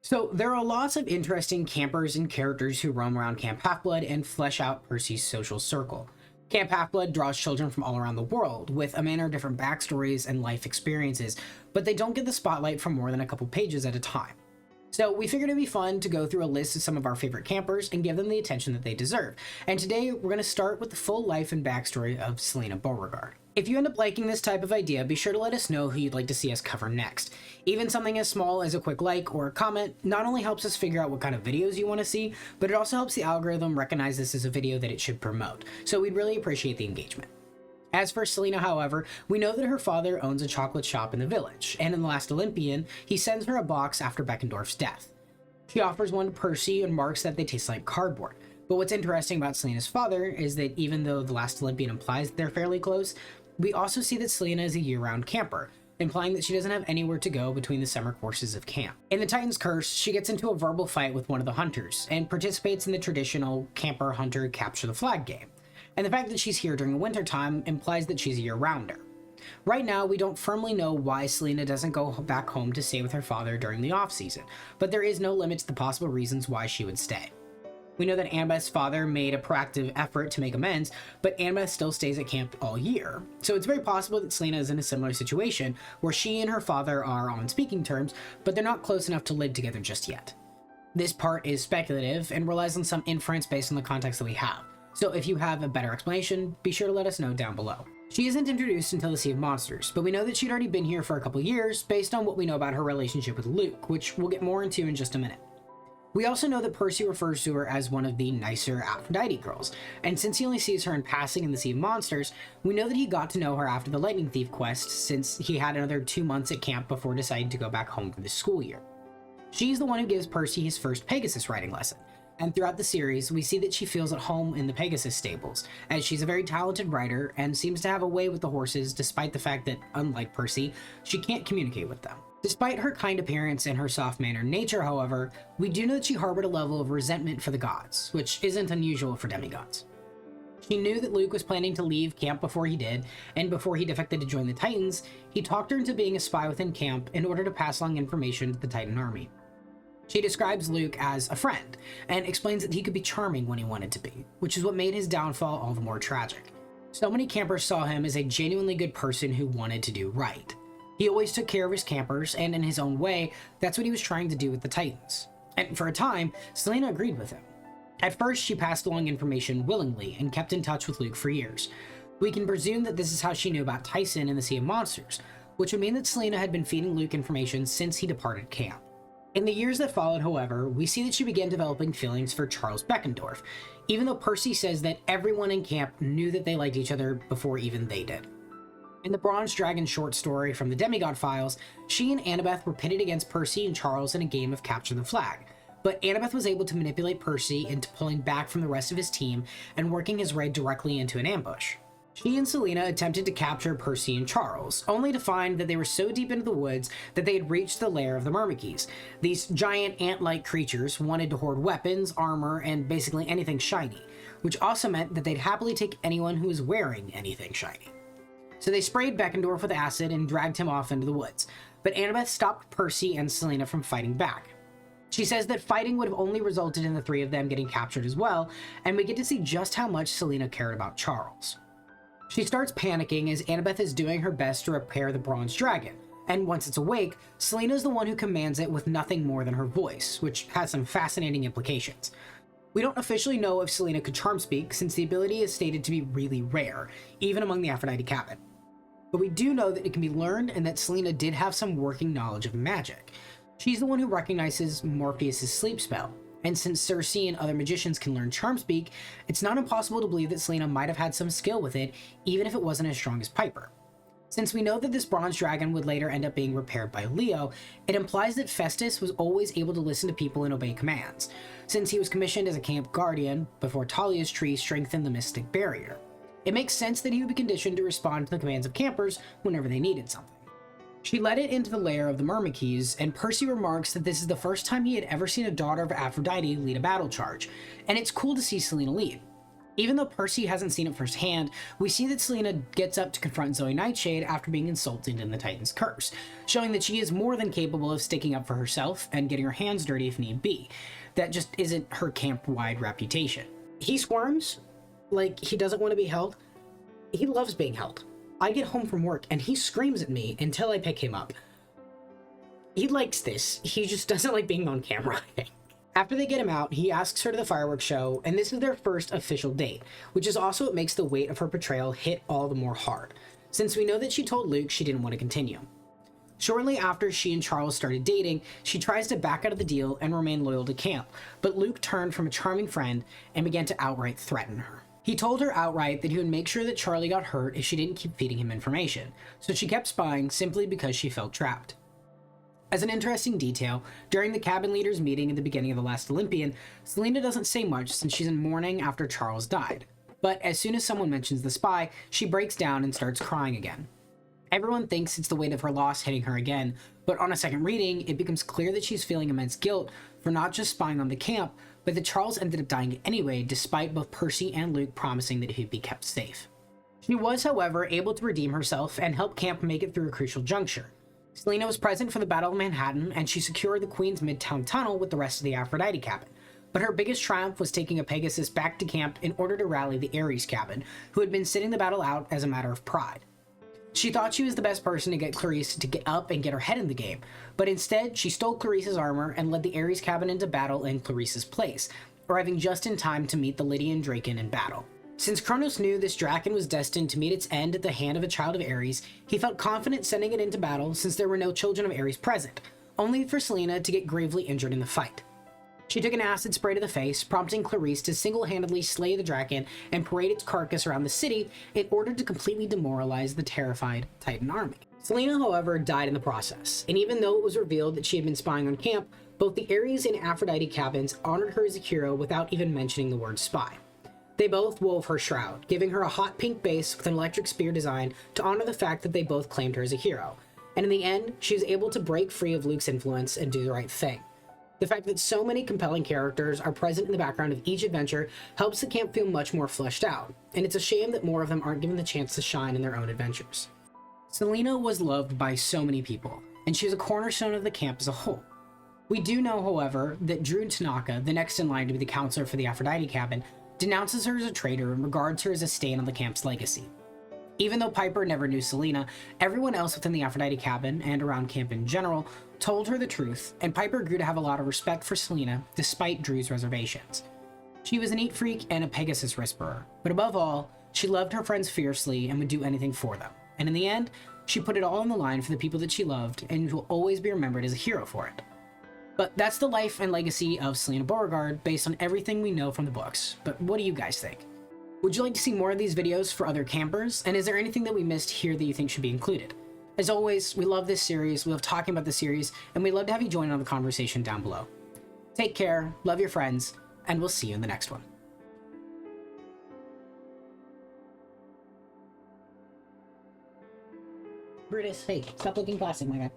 So there are lots of interesting campers and characters who roam around Camp Half-Blood and flesh out Percy's social circle. Camp Half-Blood draws children from all around the world, with a manner of different backstories and life experiences, but they don't get the spotlight for more than a couple pages at a time. So we figured it'd be fun to go through a list of some of our favorite campers and give them the attention that they deserve. And today we're going to start with the full life and backstory of Silena Beauregard. If you end up liking this type of idea, be sure to let us know who you'd like to see us cover next. Even something as small as a quick like or a comment not only helps us figure out what kind of videos you want to see, but it also helps the algorithm recognize this as a video that it should promote. So we'd really appreciate the engagement. As for Silena, however, we know that her father owns a chocolate shop in the village, and in The Last Olympian, he sends her a box after Beckendorf's death. She offers one to Percy and marks that they taste like cardboard. But what's interesting about Selena's father is that even though The Last Olympian implies that they're fairly close, we also see that Silena is a year-round camper, implying that she doesn't have anywhere to go between the summer courses of camp. In The Titan's Curse, she gets into a verbal fight with one of the hunters, and participates in the traditional camper-hunter capture the flag game. And the fact that she's here during the winter time implies that she's a year-rounder. Right now, we don't firmly know why Silena doesn't go back home to stay with her father during the off-season, but there is no limit to the possible reasons why she would stay. We know that Annabeth's father made a proactive effort to make amends, but Annabeth still stays at camp all year. So it's very possible that Silena is in a similar situation, where she and her father are on speaking terms, but they're not close enough to live together just yet. This part is speculative and relies on some inference based on the context that we have. So if you have a better explanation, be sure to let us know down below. She isn't introduced until the Sea of Monsters, but we know that she'd already been here for a couple years based on what we know about her relationship with Luke, which we'll get more into in just a minute. We also know that Percy refers to her as one of the nicer Aphrodite girls, and since he only sees her in passing in the Sea of Monsters, we know that he got to know her after the Lightning Thief quest, since he had another 2 months at camp before deciding to go back home for the school year. She's the one who gives Percy his first Pegasus riding lesson, and throughout the series, we see that she feels at home in the Pegasus stables, as she's a very talented rider and seems to have a way with the horses despite the fact that, unlike Percy, she can't communicate with them. Despite her kind appearance and her soft-mannered nature, however, we do know that she harbored a level of resentment for the gods, which isn't unusual for demigods. She knew that Luke was planning to leave camp before he did, and before he defected to join the Titans, he talked her into being a spy within camp in order to pass along information to the Titan army. She describes Luke as a friend, and explains that he could be charming when he wanted to be, which is what made his downfall all the more tragic. So many campers saw him as a genuinely good person who wanted to do right. He always took care of his campers, and in his own way, that's what he was trying to do with the Titans. And for a time, Silena agreed with him. At first, she passed along information willingly, and kept in touch with Luke for years. We can presume that this is how she knew about Tyson in the Sea of Monsters, which would mean that Silena had been feeding Luke information since he departed camp. In the years that followed, however, we see that she began developing feelings for Charles Beckendorf, even though Percy says that everyone in camp knew that they liked each other before even they did. In the Bronze Dragon short story from the Demigod Files, she and Annabeth were pitted against Percy and Charles in a game of Capture the Flag, but Annabeth was able to manipulate Percy into pulling back from the rest of his team and working his raid directly into an ambush. She and Silena attempted to capture Percy and Charles, only to find that they were so deep into the woods that they had reached the lair of the Myrmidons. These giant ant-like creatures wanted to hoard weapons, armor, and basically anything shiny, which also meant that they'd happily take anyone who was wearing anything shiny. So they sprayed Beckendorf with acid and dragged him off into the woods, but Annabeth stopped Percy and Silena from fighting back. She says that fighting would have only resulted in the three of them getting captured as well, and we get to see just how much Silena cared about Charles. She starts panicking as Annabeth is doing her best to repair the Bronze Dragon, and once it's awake, Silena is the one who commands it with nothing more than her voice, which has some fascinating implications. We don't officially know if Silena could charm speak, since the ability is stated to be really rare, even among the Aphrodite Cabin. But we do know that it can be learned and that Silena did have some working knowledge of magic. She's the one who recognizes Morpheus' sleep spell, and since Circe and other magicians can learn charm speak, it's not impossible to believe that Silena might have had some skill with it, even if it wasn't as strong as Piper. Since we know that this Bronze Dragon would later end up being repaired by Leo, it implies that Festus was always able to listen to people and obey commands, since he was commissioned as a camp guardian before Talia's tree strengthened the mystic barrier. It makes sense that he would be conditioned to respond to the commands of campers whenever they needed something. She led it into the lair of the Myrmidons, and Percy remarks that this is the first time he had ever seen a daughter of Aphrodite lead a battle charge, and it's cool to see Silena lead. Even though Percy hasn't seen it firsthand, we see that Silena gets up to confront Zoe Nightshade after being insulted in the Titan's Curse, showing that she is more than capable of sticking up for herself and getting her hands dirty if need be. That just isn't her camp-wide reputation. He squirms, like he doesn't want to be held. He loves being held. I get home from work and he screams at me until I pick him up. He likes this, he just doesn't like being on camera. After they get him out, he asks her to the fireworks show, and this is their first official date, which is also what makes the weight of her betrayal hit all the more hard, since we know that she told Luke she didn't want to continue. Shortly after she and Charles started dating, she tries to back out of the deal and remain loyal to camp, but Luke turned from a charming friend and began to outright threaten her. He told her outright that he would make sure that Charlie got hurt if she didn't keep feeding him information, so she kept spying simply because she felt trapped. As an interesting detail, during the cabin leaders meeting at the beginning of The Last Olympian, Silena doesn't say much since she's in mourning after Charles died. But as soon as someone mentions the spy, she breaks down and starts crying again. Everyone thinks it's the weight of her loss hitting her again, but on a second reading, it becomes clear that she's feeling immense guilt for not just spying on the camp, but that Charles ended up dying anyway, despite both Percy and Luke promising that he'd be kept safe. She was, however, able to redeem herself and help camp make it through a crucial juncture. Silena was present for the Battle of Manhattan, and she secured the Queen's Midtown Tunnel with the rest of the Aphrodite cabin. But her biggest triumph was taking a Pegasus back to camp in order to rally the Ares cabin, who had been sitting the battle out as a matter of pride. She thought she was the best person to get Clarice to get up and get her head in the game, but instead she stole Clarice's armor and led the Ares cabin into battle in Clarice's place, arriving just in time to meet the Lydian Draken in battle. Since Kronos knew this Draken was destined to meet its end at the hand of a child of Ares, he felt confident sending it into battle since there were no children of Ares present, only for Silena to get gravely injured in the fight. She took an acid spray to the face, prompting Clarice to single-handedly slay the Draken and parade its carcass around the city in order to completely demoralize the terrified Titan army. Silena, however, died in the process, and even though it was revealed that she had been spying on camp, both the Ares and Aphrodite cabins honored her as a hero without even mentioning the word spy. They both wove her shroud, giving her a hot pink base with an electric spear design to honor the fact that they both claimed her as a hero. And in the end, she was able to break free of Luke's influence and do the right thing. The fact that so many compelling characters are present in the background of each adventure helps the camp feel much more fleshed out, and it's a shame that more of them aren't given the chance to shine in their own adventures. Silena was loved by so many people, and she was a cornerstone of the camp as a whole. We do know, however, that Drew Tanaka, the next in line to be the counselor for the Aphrodite cabin, denounces her as a traitor and regards her as a stain on the camp's legacy. Even though Piper never knew Silena, everyone else within the Aphrodite cabin and around camp in general told her the truth, and Piper grew to have a lot of respect for Silena despite Drew's reservations. She was a neat freak and a Pegasus whisperer, but above all, she loved her friends fiercely and would do anything for them. And in the end, she put it all on the line for the people that she loved and will always be remembered as a hero for it. But that's the life and legacy of Silena Beauregard based on everything we know from the books. But what do you guys think? Would you like to see more of these videos for other campers? And is there anything that we missed here that you think should be included? As always, we love this series, we love talking about the series, and we'd love to have you join on the conversation down below. Take care, love your friends, and we'll see you in the next one. Brutus, hey, stop looking plastic, my guy.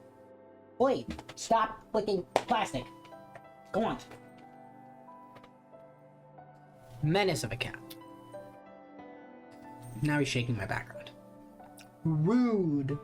Oi, stop licking plastic. Go on. Menace of a cat. Now he's shaking my background. Rude.